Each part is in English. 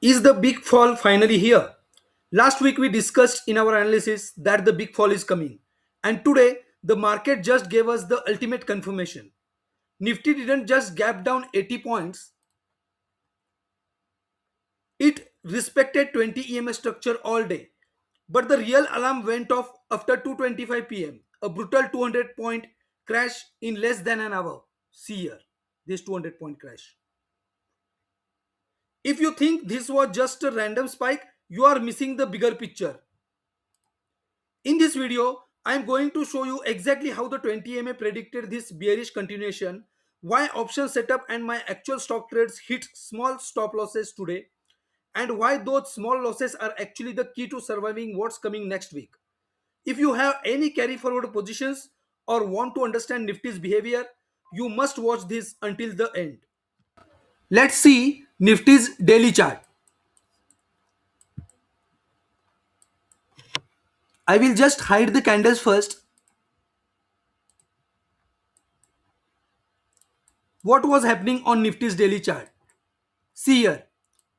Is the big fall finally here? Last week we discussed in our analysis that the big fall is coming. And today the market just gave us the ultimate confirmation. Nifty didn't just gap down 80 points, it respected 20 EMA structure all day. But the real alarm went off after 2:25 pm. A brutal 200-point crash in less than an hour. See here, this 200-point crash. If you think this was just a random spike, you are missing the bigger picture. In this video, I am going to show you exactly how the 20 EMA predicted this bearish continuation, why option setup and my actual stock trades hit small stop losses today, and why those small losses are actually the key to surviving what's coming next week. If you have any carry forward positions or want to understand Nifty's behavior, you must watch this until the end. Let's see Nifty's daily chart. I will just hide the candles first. What was happening on Nifty's daily chart? See here.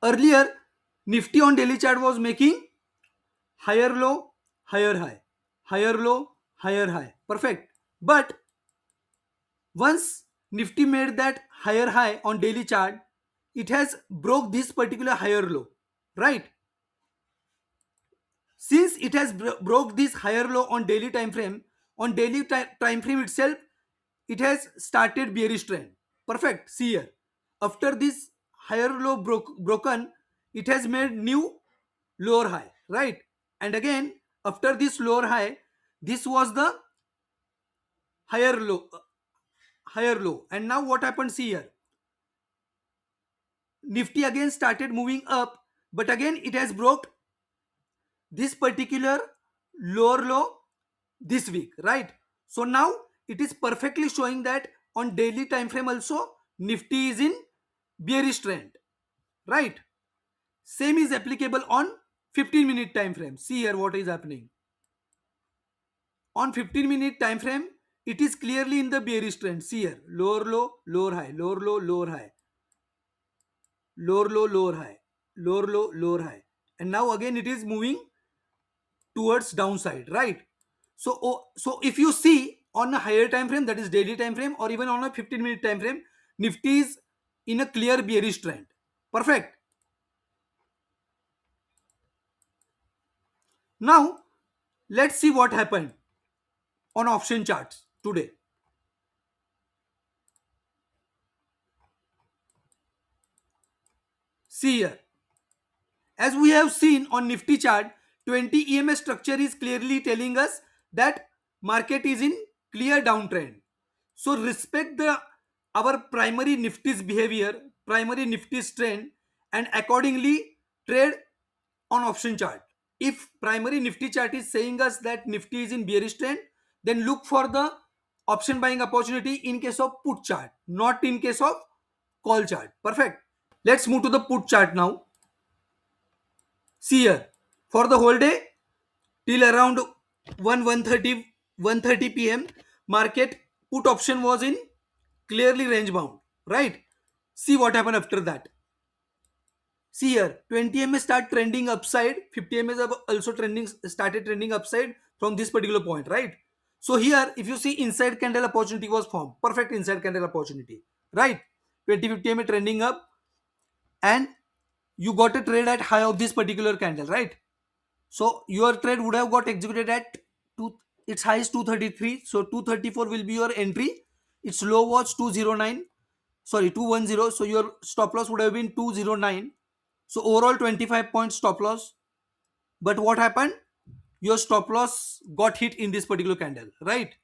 Earlier, Nifty on daily chart was making higher low, higher high, higher low, higher high. Perfect. But once Nifty made that higher high on daily chart, it has broke this particular higher low, right? Since it has broke this higher low on daily time frame, on daily time frame itself, it has started bearish trend. Perfect. See here. After this higher low broken, it has made new lower high, right? And again, after this lower high, this was the higher low, higher low. And now what happened? See here. Nifty again started moving up, but again it has broke this particular lower low this week, right? So now it is perfectly showing that on daily time frame also Nifty is in bearish trend, right? Same is applicable on 15-minute time frame. See here what is happening. On 15-minute time frame, it is clearly in the bearish trend. See here, lower low, lower high, lower low, lower high, lower low, lower high, lower low, lower high. And now again it is moving towards downside, right? So if you see on a higher time frame, that is daily time frame, or even on a 15-minute time frame, Nifty is in a clear bearish trend. Perfect. Now let's see what happened on option charts today. See here, as we have seen on Nifty chart, 20 EMA structure is clearly telling us that market is in clear downtrend. So respect the our primary Nifty's behavior, primary Nifty's trend, and accordingly trade on option chart. If primary Nifty chart is saying us that Nifty is in bearish trend, then look for the option buying opportunity in case of put chart, not in case of call chart. Perfect. Let's move to the put chart now. See here, for the whole day till around 1:30 p.m. market put option was in clearly range bound, right? See what happened after that. See here, 20 MA start trending upside, 50 MA have also started trending upside from this particular point, right? So here, if you see inside candle opportunity was formed, perfect inside candle opportunity, right? 20-50 MA trending up, and you got a trade at high of this particular candle, right? So your trade would have got executed at its high is 233. So 234 will be your entry. Its low was 209. Sorry, 210. So your stop loss would have been 209. So overall 25 point stop loss. But what happened? Your stop loss got hit in this particular candle, right?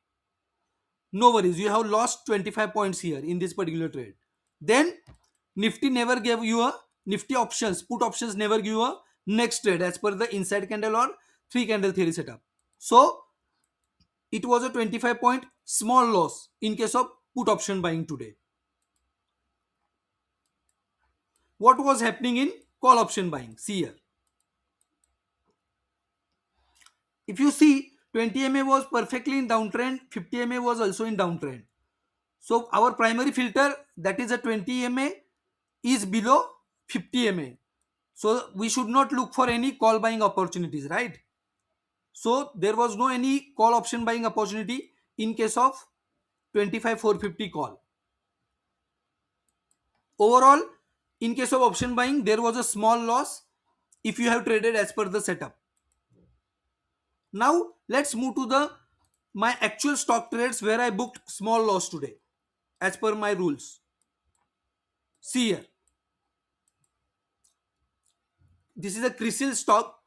No worries. You have lost 25 points here in this particular trade. Then Nifty never gave you a Nifty options, put options never give you a next trade as per the inside candle or three candle theory setup. So it was a 25-point small loss in case of put option buying today. What was happening in call option buying? See here. If you see 20 MA was perfectly in downtrend, 50 MA was also in downtrend. So our primary filter, that is a 20 MA, is below 50 MA. So we should not look for any call buying opportunities, right? So there was no any call option buying opportunity in case of 25,450 call. Overall, in case of option buying, there was a small loss if you have traded as per the setup. Now let's move to the my actual stock trades where I booked small loss today as per my rules. See here, this is a CRISIL stock,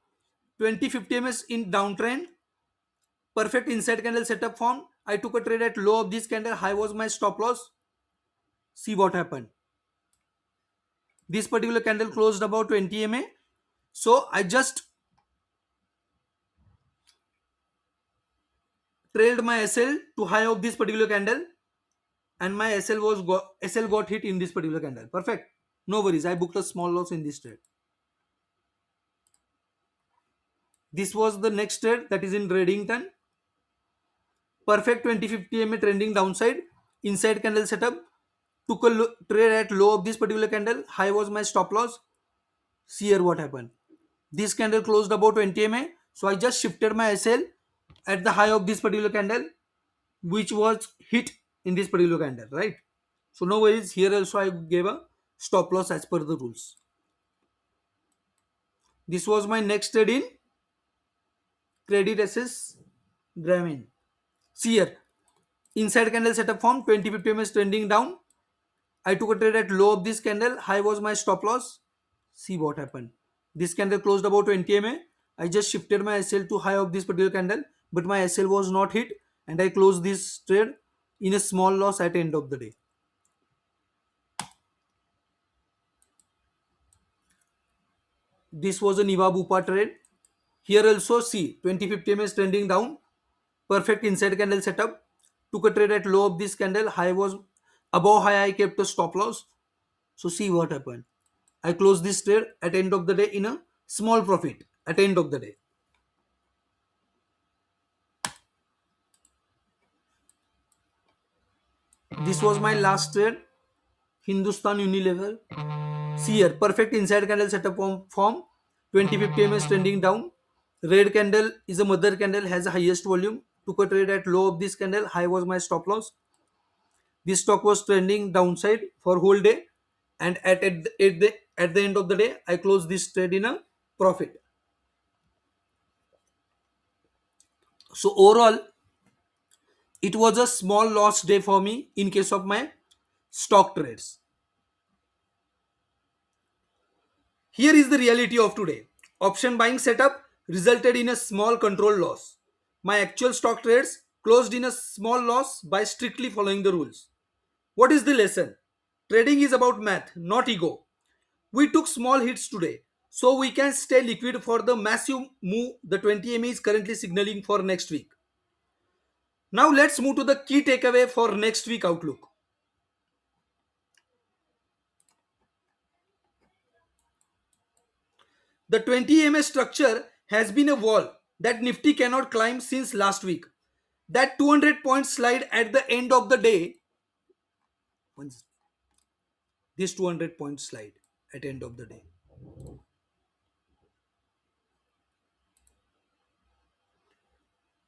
2050 ms in downtrend, perfect inside candle setup form. I took a trade at low of this candle, high was my stop loss. See what happened. This particular candle closed about 20 EMA. So I just trailed my SL to high of this particular candle, and my SL got hit in this particular candle. Perfect. No worries. I booked a small loss in this trade. This was the next trade, that is in Reddington. Perfect 2050 EMA trending downside. Inside candle setup. Took a trade at low of this particular candle. High was my stop loss. See here what happened. This candle closed about 20 EMA. So I just shifted my SL at the high of this particular candle, which was hit in this particular candle, right? So no worries. Here also I gave a stop loss as per the rules. This was my next trade in credit SS Grameen. See here, inside candle setup form, 2050 ms trending down. I took a trade at low of this candle, high was my stop loss. See what happened. This candle closed about 20 MA. I just shifted my SL to high of this particular candle, but my SL was not hit, and I closed this trade in a small loss at the end of the day. This was a Niva Bupa trade. Here also see 2050 ms trending down. Perfect inside candle setup. Took a trade at low of this candle. High was above high. I kept a stop loss. So see what happened. I closed this trade at end of the day in a small profit at end of the day. This was my last trade. Hindustan Unilever. See here, perfect inside candle setup form. 2050 ms trending down. Red candle is a mother candle, has the highest volume. Took a trade at low of this candle. High was my stop loss. This stock was trending downside for whole day, and at the end of the day, I closed this trade in a profit. So overall, it was a small loss day for me in case of my stock trades. Here is the reality of today. Option buying setup resulted in a small control loss. My actual stock trades closed in a small loss by strictly following the rules. What is the lesson? Trading is about math, not ego. We took small hits today, so we can stay liquid for the massive move the 20 MA is currently signaling for next week. Now let's move to the key takeaway for next week outlook. The 20 EMA structure has been a wall that Nifty cannot climb since last week. That 200-point slide at the end of the day, this 200-point slide at the end of the day.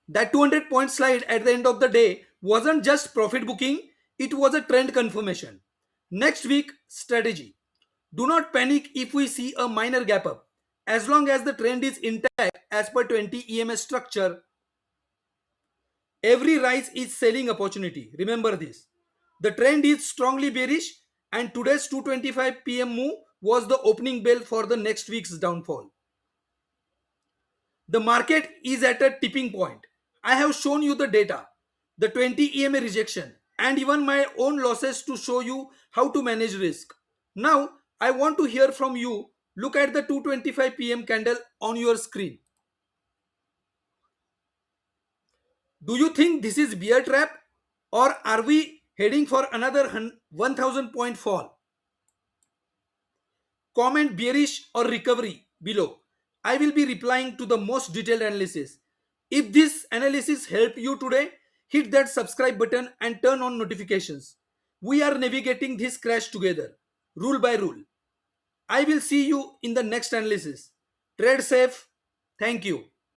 That 200-point slide at the end of the day wasn't just profit booking, it was a trend confirmation. Next week, strategy. Do not panic if we see a minor gap up. As long as the trend is intact as per 20 EMS structure, every rise is selling opportunity. Remember this. The trend is strongly bearish, and today's 2:25 p.m. move was the opening bell for the next week's downfall. The market is at a tipping point. I have shown you the data, the 20 EMA rejection, and even my own losses to show you how to manage risk. Now, I want to hear from you. Look at the 2:25 p.m. candle on your screen. Do you think this is bear trap, or are we heading for another 1000 point fall? Comment bearish or recovery below. I will be replying to the most detailed analysis. If this analysis helped you today, hit that subscribe button and turn on notifications. We are navigating this crash together, rule by rule. I will see you in the next analysis. Trade safe. Thank you.